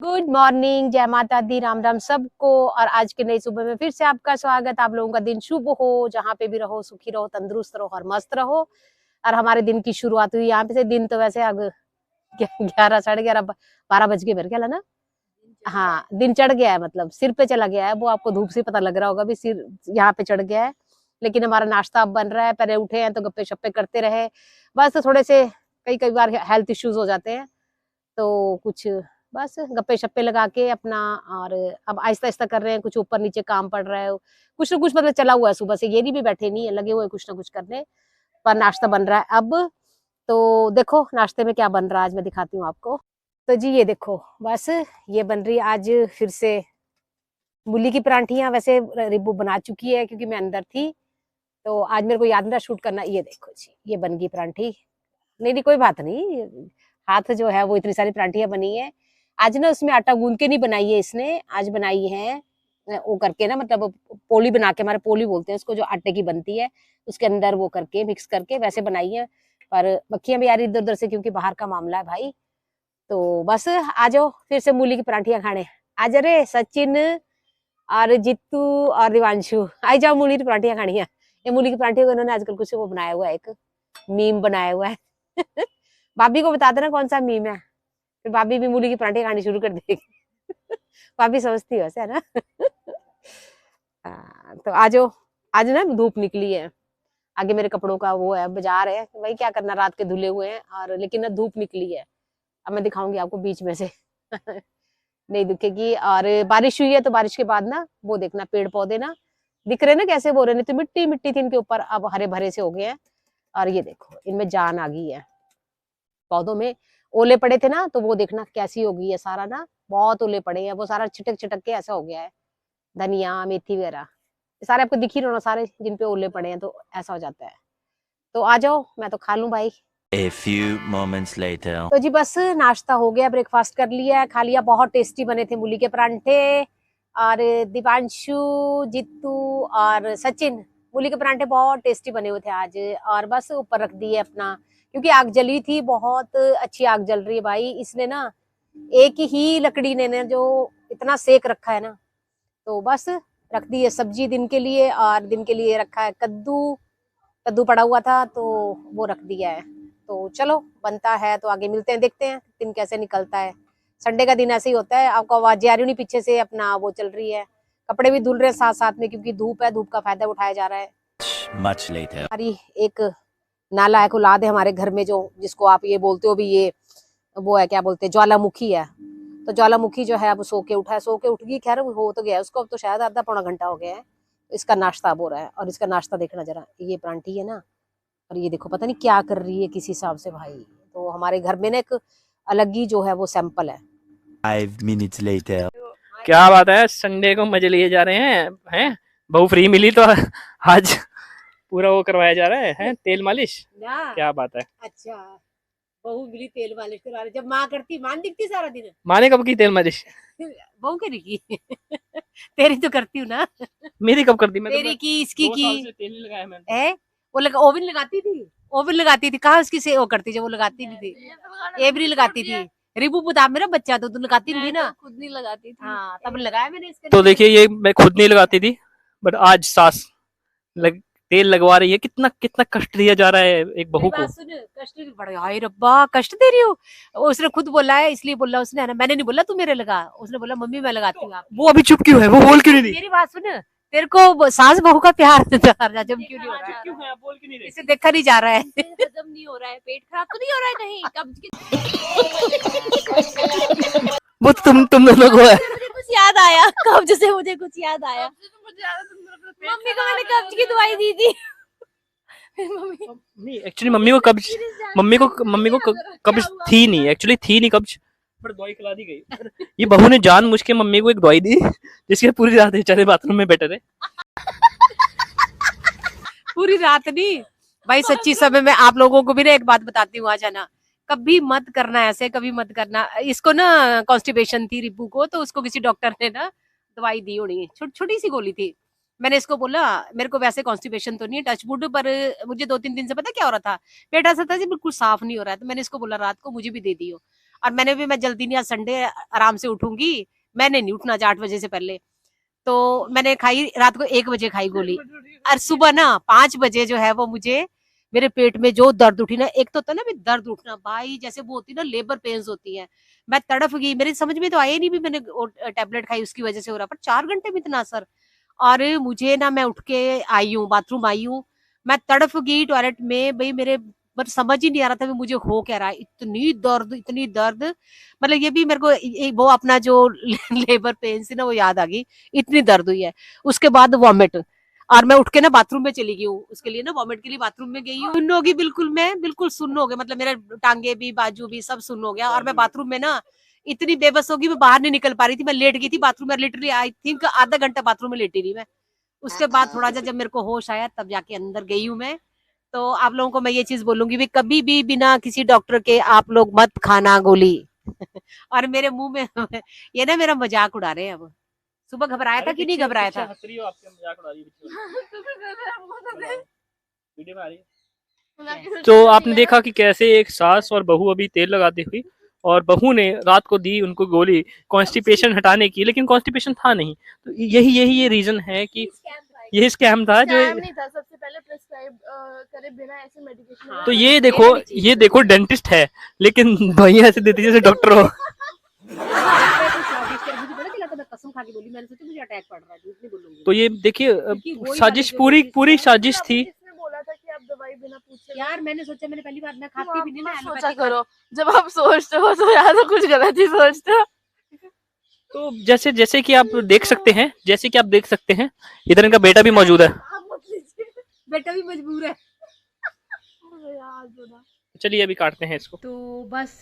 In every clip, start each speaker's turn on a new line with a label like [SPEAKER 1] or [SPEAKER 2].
[SPEAKER 1] Good morning, जय माता दी, राम राम सबको। और आज के नई सुबह में फिर से आपका स्वागत। आप लोगों का दिन शुभ हो, जहाँ पे भी रहो सुखी रहो, तंदुरुस्त रहो और मस्त रहो। और हमारे दिन की शुरुआत हुई यहाँ पे से। दिन तो वैसे अब 11 साढ़े 11 12 बज के मेरे ख्याल है ना। हाँ, दिन चढ़ गया है, मतलब सिर पे चला गया है। वो आपको धूप से पता लग रहा होगा भी सिर यहाँ पे चढ़ गया है। लेकिन हमारा नाश्ता अब बन रहा है। पहले उठे हैं तो गप्पे शप्पे करते रहे। बस तो थोड़े से कई कई बार हेल्थ इश्यूज हो जाते हैं, तो कुछ बस गप्पे-शप्पे लगा के अपना। और अब आहिस्ता-आहिस्ता कर रहे हैं, कुछ ऊपर नीचे काम पड़ रहा है। कुछ ना कुछ मतलब चला हुआ है सुबह से, ये नहीं भी बैठे नहीं है, लगे हुए हैं कुछ ना कुछ करने। पर नाश्ता बन रहा है अब। तो देखो नाश्ते में क्या बन रहा है आज, मैं दिखाती हूँ आपको। तो जी ये देखो, बस ये बन रही है आज फिर से मूली की परांठियाँ। वैसे रिब्बू बना चुकी है क्योंकि मैं अंदर थी, तो आज मेरे को याद नहीं रहा शूट करना। ये देखो जी, ये बन गई परांठी। नहीं, नहीं कोई बात नहीं, हाथ जो है वो इतनी सारी परांठियाँ बनी है। आज ना उसमें आटा गूँध के नहीं बनाई है इसने, आज बनाई है वो करके ना, मतलब पोली बना के, हमारे पोली बोलते हैं उसको, जो आटे की बनती है, उसके अंदर वो करके मिक्स करके वैसे बनाई है। पर मक्खियाँ भी आ रही इधर-उधर से, क्योंकि बाहर का मामला है भाई। तो बस आ जाओ फिर से मूली की परांठियाँ खाने। आ जा रे सचिन और जीतू और दिवांशु, आई जाओ मूली की परांठियाँ खानी है। ये मूली की परांठियों को इन्होंने आजकल कुछ वो बनाया हुआ है, एक मीम बनाया हुआ है। भाभी को बता देना कौन सा मीम है, फिर भाभी भी मूली की परांठे खानी शुरू कर देगी। भाभी समझती हो वैसे, है ना। तो आज आज ना धूप निकली है। आगे मेरे कपड़ों का वो है, बाजार है भाई, क्या करना, रात के धुले हुए हैं। और लेकिन ना धूप निकली है। अब मैं दिखाऊंगी आपको बीच में से। नहीं दिखेगी। और बारिश हुई है, तो बारिश के बाद ना वो देखना, पेड़ पौधे ना दिख रहे ना कैसे हो रहे, नहीं तो मिट्टी मिट्टी थी इनके ऊपर, अब हरे भरे से हो गए हैं। और ये देखो इनमें जान आ गई है। पौधों में ओले पड़े थे ना, तो वो देखना कैसी हो गई है सारा ना, बहुत ओले पड़े हैं, वो सारा छिटक छिटक के ऐसा हो गया है। धनिया मेथी वगैरह सारे आपको दिख ही रहा, सारे जिन पे ओले पड़े हैं, तो ऐसा हो जाता है। तो आ जाओ, मैं तो खा लूं भाई।
[SPEAKER 2] A few moments later.
[SPEAKER 1] तो जी बस नाश्ता हो गया, ब्रेकफास्ट कर लिया, खा लिया। बहुत टेस्टी बने थे मूली के परांठे। और दीपांशु, जित्तू और सचिन, मूली के परांठे बहुत टेस्टी बने हुए थे आज। और बस ऊपर रख दिए अपना, क्योंकि आग जली थी, बहुत अच्छी आग जल रही है भाई। इसने ना एक ही लकड़ी ने ना जो इतना सेक रखा है ना, तो बस रख दी है सब्जी दिन के लिए। और दिन के लिए रखा है कद्दू, कद्दू पड़ा हुआ था तो वो रख दिया है। तो चलो बनता है तो आगे मिलते हैं, देखते हैं दिन कैसे निकलता है। संडे का दिन ऐसे ही होता है। आपको आवाज आ रही नहीं पीछे से, अपना वो चल रही है, कपड़े भी धुल रहे हैं साथ साथ में, क्योंकि धूप है, धूप का फायदा उठाया जा रहा है।
[SPEAKER 2] Much later.
[SPEAKER 1] हमारी एक नाला है, औलाद है हमारे घर में, जो जिसको आप ये बोलते हो भी, ये वो है, क्या बोलते हैं, ज्वालामुखी है। तो ज्वालामुखी जो है अब सो के उठा है, सो के उठ गई, खैर हो तो गया उसको, अब तो शायद आधा पौना घंटा हो गया है। इसका नाश्ता अब हो रहा है। और इसका नाश्ता देखना जरा, ये परांठी है ना, और ये देखो पता नहीं क्या कर रही है किस हिसाब से भाई। तो हमारे घर में ना एक अलग ही जो है वो सैंपल है।
[SPEAKER 2] 5 minutes later.
[SPEAKER 3] क्या बात है, संडे को मजे लिए जा रहे हैं बहू फ्री मिली तो आज पूरा वो करवाया जा रहा है तेल मालिश।
[SPEAKER 1] ना
[SPEAKER 3] क्या बात है।
[SPEAKER 1] अच्छा, बहू मिली तेल मालिश करा रही। जब माँ करती, माँ दिखती सारा दिन।
[SPEAKER 3] माँ ने कब की तेल मालिश?
[SPEAKER 1] बहू करेगी। तेरी तो करती हूँ ना।
[SPEAKER 3] मेरी कब कर दी? मैं
[SPEAKER 1] तेरी की, इसकी
[SPEAKER 3] 2
[SPEAKER 1] की
[SPEAKER 3] साल से तेल नहीं लगाया मैंने।
[SPEAKER 1] है। वो ओवन लगाती थी, ओवन लगाती थी, कहाँ उसकी से वो करती, जब वो लगाती नहीं थी। ये भी नहीं लगाती थी। रिबू बता, मेरा बच्चा तो तू लगाती नहीं थी ना।
[SPEAKER 4] खुद नहीं लगाती थी।
[SPEAKER 1] हाँ, तब लगाया मैंने इसके
[SPEAKER 3] तो
[SPEAKER 1] लिए।
[SPEAKER 3] देखिए, ये मैं खुद नहीं लगाती थी, बट आज सास तेल लगवा रही है। कितना कितना कष्ट दिया जा रहा है एक बहू को।
[SPEAKER 1] सुन, कष्ट बड़े, हाय रब्बा, कष्ट दे रही हो। उसने खुद बोला है, इसलिए बोला उसने, है ना, मैंने नहीं बोला तू मेरे लगा। उसने बोला मम्मी मैं लगाती हूँ। आप
[SPEAKER 3] वो अभी चुप क्यों है? वो बोल क्यों नहीं रही?
[SPEAKER 1] मेरी बात सुन, तेरे को सास बहू का प्यार जब क्यों नहीं हो रहा है?
[SPEAKER 3] क्यों है? आप बोल क्यों नहीं रही?
[SPEAKER 1] इसे देखा नहीं जा रहा है।
[SPEAKER 4] हजम नहीं हो रहा है, पेट खराब तो नहीं हो रहा है कहीं, कब्ज की।
[SPEAKER 3] वो तुम दोनों को है।
[SPEAKER 4] मुझे कुछ याद आया, कब्ज से मुझे कुछ याद आया। मम्मी को मैंने कब्ज की दवाई दी थी। मम्मी
[SPEAKER 3] नहीं, एक्चुअली मम्मी को कब्ज थी नहीं, एक्चुअली थी नहीं कब्ज, पर दवाई खिला दी गई। ये बहू ने जानबूझ के मम्मी को एक दवाई दी, जिसके पूरी रात बेचारे बाथरूम में बैठे रहे।
[SPEAKER 1] पूरी रात नहीं भाई, सच्ची समय में आप लोगों को भी ना एक बात बताती हूँ, आज है ना, कभी मत करना ऐसे, कभी मत करना। इसको ना कॉन्स्टिपेशन थी रिब्बू को, तो उसको किसी डॉक्टर ने ना दवाई दी होनी, छोटी सी गोली थी। मैंने इसको बोला मेरे को वैसे कॉन्स्टिपेशन तो नहीं है, टच वुड, पर मुझे 2-3 दिन से पता क्या हो रहा था, पेट ऐसा था जी बिल्कुल साफ नहीं हो रहा है। तो मैंने इसको बोला रात को मुझे भी दे दियो। और मैंने भी, मैं जल्दी नहीं, आज संडे आराम से उठूंगी, मैंने नहीं उठना 8 बजे से पहले। तो मैंने खाई रात को 1 बजे खाई गोली, और सुबह ना 5 बजे जो है वो मुझे मेरे पेट में जो दर्द उठी ना, एक तो होता है ना भी दर्द उठना भाई, जैसे वो होती है ना लेबर पेन्स होती है, मैं तड़फ गई, मेरे समझ में तो आया ही नहीं भी मैंने टेबलेट खाई उसकी वजह से हो रहा, पर 4 घंटे में इतना असर। और मुझे ना, मैं उठ के आई हूँ, बाथरूम आई हूँ, मैं तड़फ गई टॉयलेट में भाई, मेरे पर समझ ही नहीं आ रहा था कि मुझे हो क्या रहा है, इतनी दर्द, इतनी दर्द, मतलब ये भी मेरे को वो अपना जो लेबर पेन थी ना वो याद आ गई, इतनी दर्द हुई है। उसके बाद वॉमिट, और मैं उठ के ना बाथरूम में चली गई हूँ, उसके लिए ना वॉमिट के लिए बाथरूम में गई हूँ, सुन्न हो गई बिल्कुल, मैं बिल्कुल सुन्न हो गई, मतलब मेरे टांगे भी बाजू भी सब सुन्न हो गया, और मैं बाथरूम में ना इतनी बेबस होगी, मैं बाहर नहीं निकल पा रही थी, मैं लेट गई थी बाथरूम में, लिटरली आई थिंक आधा घंटा बाथरूम में लेटी रही मैं। उसके बाद थोड़ा सा जब मेरे को होश आया तब जाके अंदर गई हूँ मैं। तो आप लोगों को मैं ये चीज बोलूंगी भी, कभी भी बिना किसी डॉक्टर के आप लोग मत खाना गोली। और मेरे मुंह में ये ना मेरा मजाक उड़ा रहे हैं अब। सुबह घबराया था कि नहीं घबराया था?
[SPEAKER 3] हंस रही हो, आपके मजाक उड़ा रही है वीडियो में आ रही है। तो आपने देखा कि कैसे एक सास और बहू अभी तेल लगाती हुई, और बहू ने रात को दी उनको गोली कॉन्स्टिपेशन हटाने की, लेकिन कॉन्स्टिपेशन था नहीं। तो यही यही ये रीजन है कि ये स्कैम था जो
[SPEAKER 4] नहीं था, सबसे पहले प्रिस्क्राइब करे बिना ऐसे मेडिकेशन।
[SPEAKER 3] तो ये देखो डेंटिस्ट है, लेकिन दवाइयां ऐसे देती जैसे डॉक्टर हो।
[SPEAKER 1] कसम खा के बोली, मैंने सोचा मुझे अटैक पड़ रहा है, झूठ नहीं बोलूंगी।
[SPEAKER 3] तो ये देखिए साजिश, पूरी साजिश थी।
[SPEAKER 4] इसने बोला था कि आप दवाई बिना पूछे
[SPEAKER 1] यार मैंने सोचा, मैंने पहली बार मैं खाती भी नहीं ना
[SPEAKER 4] सोचा
[SPEAKER 1] एलोपैथिक।
[SPEAKER 4] करो, जब आप सोचते हो तो या तो कुछ गलत ही सोचते हो।
[SPEAKER 3] तो जैसे जैसे कि आप देख सकते हैं, इधर इनका बेटा भी मौजूद है।
[SPEAKER 1] बेटा भी मजबूर है।
[SPEAKER 3] चलिए अभी काटते हैं इसको।
[SPEAKER 1] तो बस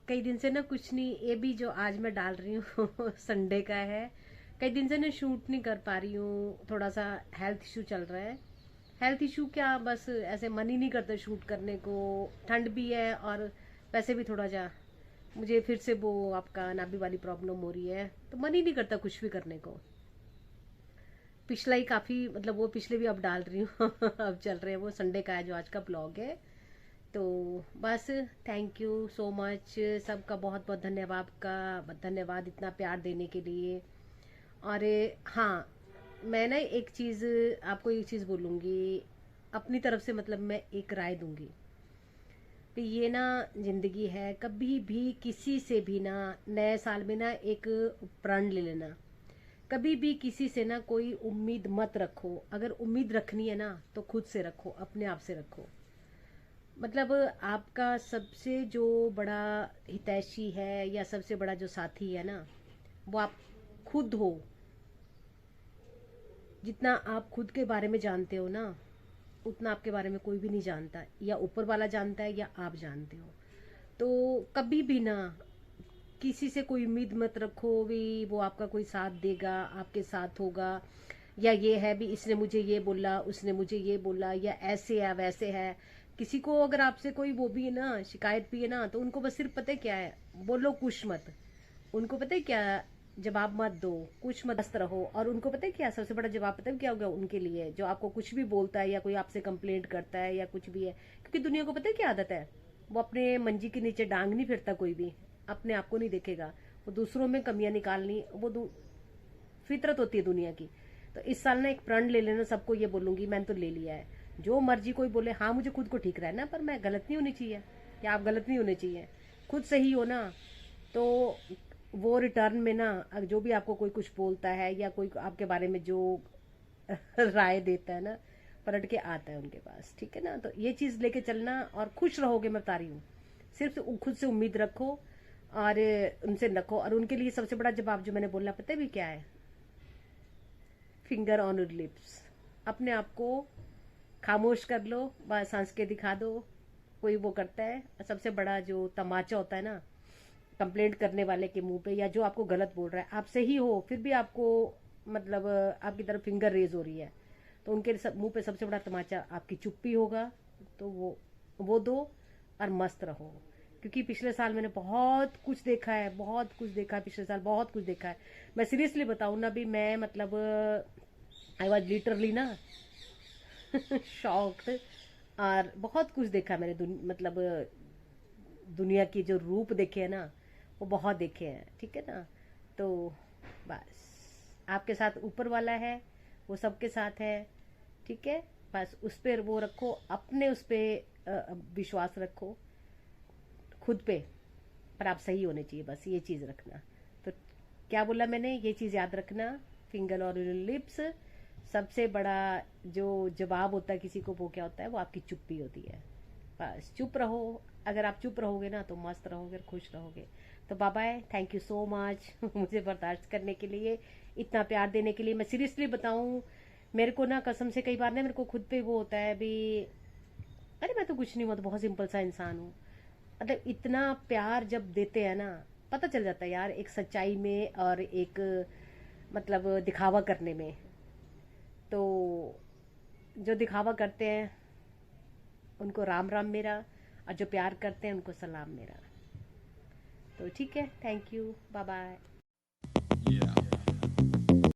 [SPEAKER 1] कई दिन से ना कुछ नहीं, ये भी जो आज मैं डाल रही हूँ संडे का है। कई दिन से ना शूट नहीं कर पा रही हूँ, थोड़ा सा हेल्थ इशू चल रहा है। हेल्थ इशू क्या, बस ऐसे मन ही नहीं करता शूट करने को, ठंड भी है और वैसे भी थोड़ा जा मुझे फिर से वो आपका नाभि वाली प्रॉब्लम हो रही है, तो मन ही नहीं करता कुछ भी करने को। पिछला ही काफ़ी, मतलब वो पिछले भी अब डाल रही हूँ अब चल रहे हैं, वो संडे का है जो आज का ब्लॉग है। तो बस थैंक यू सो मच, सबका बहुत बहुत धन्यवाद, आपका धन्यवाद इतना प्यार देने के लिए। और हाँ, मैं ना एक चीज़ आपको, एक चीज़ बोलूँगी अपनी तरफ से, मतलब मैं एक राय दूँगी कि ये ना ज़िंदगी है, कभी भी किसी से भी ना नए साल में ना एक प्रण ले लेना, कभी भी किसी से ना कोई उम्मीद मत रखो। अगर उम्मीद रखनी है ना तो खुद से रखो, अपने आप से रखो। मतलब आपका सबसे जो बड़ा हितैषी है या सबसे बड़ा जो साथी है ना, वो आप खुद हो। जितना आप खुद के बारे में जानते हो ना, उतना आपके बारे में कोई भी नहीं जानता, या ऊपर वाला जानता है या आप जानते हो। तो कभी भी ना किसी से कोई उम्मीद मत रखो भी वो आपका कोई साथ देगा, आपके साथ होगा, या ये है भी इसने मुझे ये बोला, उसने मुझे ये बोला, या ऐसे है वैसे है। किसी को अगर आपसे कोई वो भी है ना, शिकायत भी है ना, तो उनको बस सिर्फ पता है क्या है, बोलो कुछ मत। उनको पता है क्या, जवाब मत दो, कुछ मत, मस्त रहो। और उनको पता है क्या सबसे बड़ा जवाब, पता है क्या होगा उनके लिए, जो आपको कुछ भी बोलता है या कोई आपसे कंप्लेंट करता है या कुछ भी है। क्योंकि दुनिया को पता है क्या आदत है, वो अपने मंजी के नीचे डांग नहीं फिरता, कोई भी अपने आप को नहीं देखेगा, वो दूसरों में कमियां निकालनी, वो फितरत होती है दुनिया की। तो इस साल ना एक प्रण ले लेना, सबको ये बोलूंगी, मैंने तो ले लिया है। जो मर्जी कोई बोले, हाँ मुझे खुद को ठीक रहना, पर मैं गलत नहीं होनी चाहिए, या आप गलत नहीं होने चाहिए, खुद सही हो ना। तो वो रिटर्न में ना जो भी आपको कोई कुछ बोलता है या कोई आपके बारे में जो राय देता है ना, पलट के आता है उनके पास, ठीक है ना। तो ये चीज़ लेके चलना और खुश रहोगे, मैं बता रही हूँ। सिर्फ खुद से उम्मीद रखो और उनसे रखो। और उनके लिए सबसे बड़ा जवाब जो मैंने बोलना, पता है भी क्या है, फिंगर ऑन योर लिप्स। अपने आप को खामोश कर लो, बस हंस के दिखा दो। कोई वो करता है, सबसे बड़ा जो तमाचा होता है ना कंप्लेंट करने वाले के मुंह पे, या जो आपको गलत बोल रहा है, आप सही हो फिर भी आपको, मतलब आपकी तरफ फिंगर रेज हो रही है, तो उनके मुंह पे सबसे बड़ा तमाचा आपकी चुप्पी होगा। तो वो दो और मस्त रहो। क्योंकि पिछले साल मैंने बहुत कुछ देखा है, बहुत कुछ देखा है पिछले साल, बहुत कुछ देखा है। मैं सीरियसली बताऊँ ना भी, मैं मतलब आई वॉज लिटरली ना शॉक्ड। और बहुत कुछ देखा मैंने, मतलब दुनिया की जो रूप देखे हैं ना वो बहुत देखे हैं, ठीक है ना। तो बस आपके साथ ऊपर वाला है, वो सबके साथ है, ठीक है। बस उस पर वो रखो, अपने उस पर विश्वास रखो खुद पे, पर आप सही होने चाहिए, बस ये चीज़ रखना। तो क्या बोला मैंने, ये चीज़ याद रखना, फिंगर और लिप्स, सबसे बड़ा जो जवाब होता है किसी को वो क्या होता है, वो आपकी चुप्पी होती है। बस चुप रहो, अगर आप चुप रहोगे ना तो मस्त रहोगे, खुश रहोगे। तो bye bye, thank you so much मुझे बर्दाश्त करने के लिए, इतना प्यार देने के लिए। मैं सीरियसली बताऊं, मेरे को ना कसम से कई बार ना मेरे को खुद पे वो होता है भी, अरे मैं तो कुछ नहीं, मैं तो बहुत सिंपल सा इंसान हूँ। मतलब इतना प्यार जब देते हैं ना, पता चल जाता है यार एक सच्चाई में और एक मतलब दिखावा करने में। तो जो दिखावा करते हैं उनको राम राम मेरा, और जो प्यार करते हैं उनको सलाम मेरा। तो ठीक है, थैंक यू, बाय बाय।